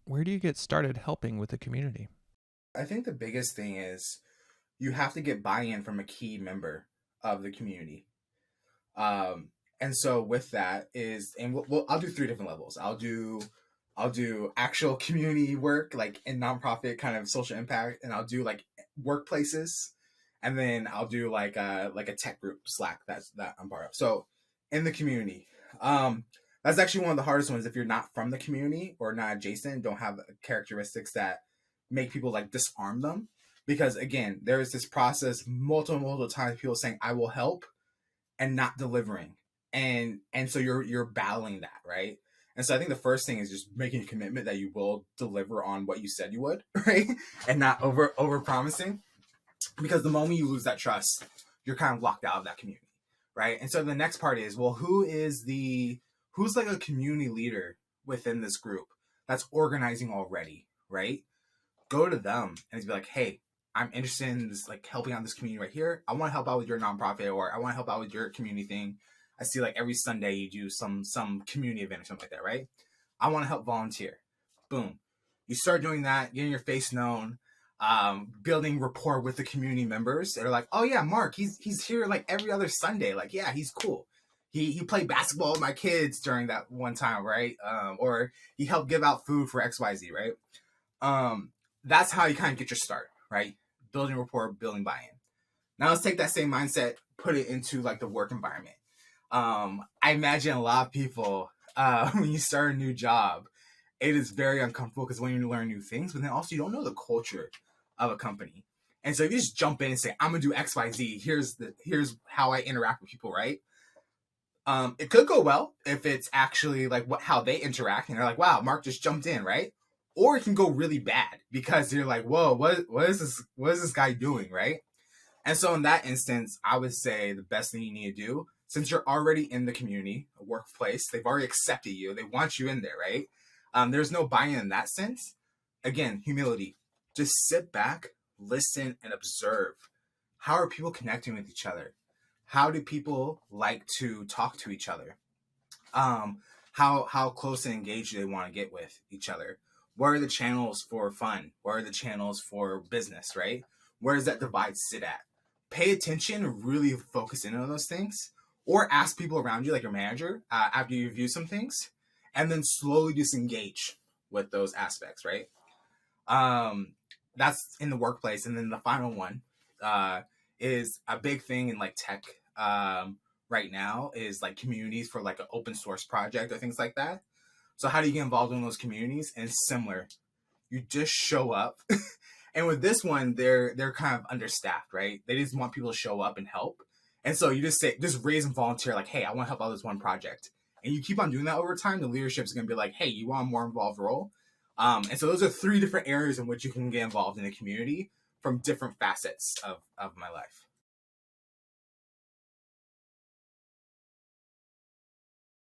Where do you get started helping with the community? I think the biggest thing is you have to get buy-in from a key member of the community. And so with that is, and I'll do three different levels. I'll do actual community work, like in nonprofit kind of social impact, and I'll do like workplaces, and then I'll do like a tech group Slack that I'm part of. So in the community, um, that's actually one of the hardest ones if you're not from the community or not adjacent, don't have characteristics that make people like disarm them. Because again, there is this process multiple times people saying I will help and not delivering, and so you're battling that, right? And so I think the first thing is just making a commitment that you will deliver on what you said you would, right? And not over promising, because the moment you lose that trust, you're kind of locked out of that community, right? And so the next part is, well, who's like a community leader within this group that's organizing already, right? Go to them and be like, hey, I'm interested in this, like helping out this community right here. I want to help out with your nonprofit, or I want to help out with your community thing. I see like every Sunday you do some community event or something like that, right? I want to help volunteer. Boom. You start doing that, getting your face known, building rapport with the community members. They're like, oh yeah, Mark, he's here like every other Sunday. Like, yeah, he's cool. He played basketball with my kids during that one time, right? Or he helped give out food for XYZ, right? Um, that's how you kind of get your start, right? Building rapport, building buy-in. Now let's take that same mindset, put it into like the work environment. I imagine a lot of people, when you start a new job, it is very uncomfortable because when you learn new things, but then also you don't know the culture of a company. And so if you just jump in and say, I'm gonna do XYZ, here's how I interact with people, right? It could go well if it's actually like how they interact, and they're like, wow, Mark just jumped in, right? Or it can go really bad because you're like, whoa, what is this guy doing, right? And so in that instance, I would say the best thing you need to do, since you're already in the community, a workplace, they've already accepted you, they want you in there, right? There's no buy-in in that sense. Again, humility. Just sit back, listen, and observe. How are people connecting with each other? How do people like to talk to each other? Um, how close and engaged do they want to get with each other? Where are the channels for fun? Where are the channels for business, right? Where does that divide sit at? Pay attention, really focus in on those things, or ask people around you, like your manager, after you review some things, and then slowly disengage with those aspects, right? Um, that's in the workplace. And then the final one uh, is a big thing in like tech right now is like communities for like an open source project or things like that. So how do you get involved in those communities? And it's similar. You just show up. And with this one, they're kind of understaffed, right? They just want people to show up and help. And so you just raise and volunteer, like, hey, I want to help out this one project. And you keep on doing that over time, the leadership is going to be like, hey, you want a more involved role? And so those are three different areas in which you can get involved in the community from different facets of my life.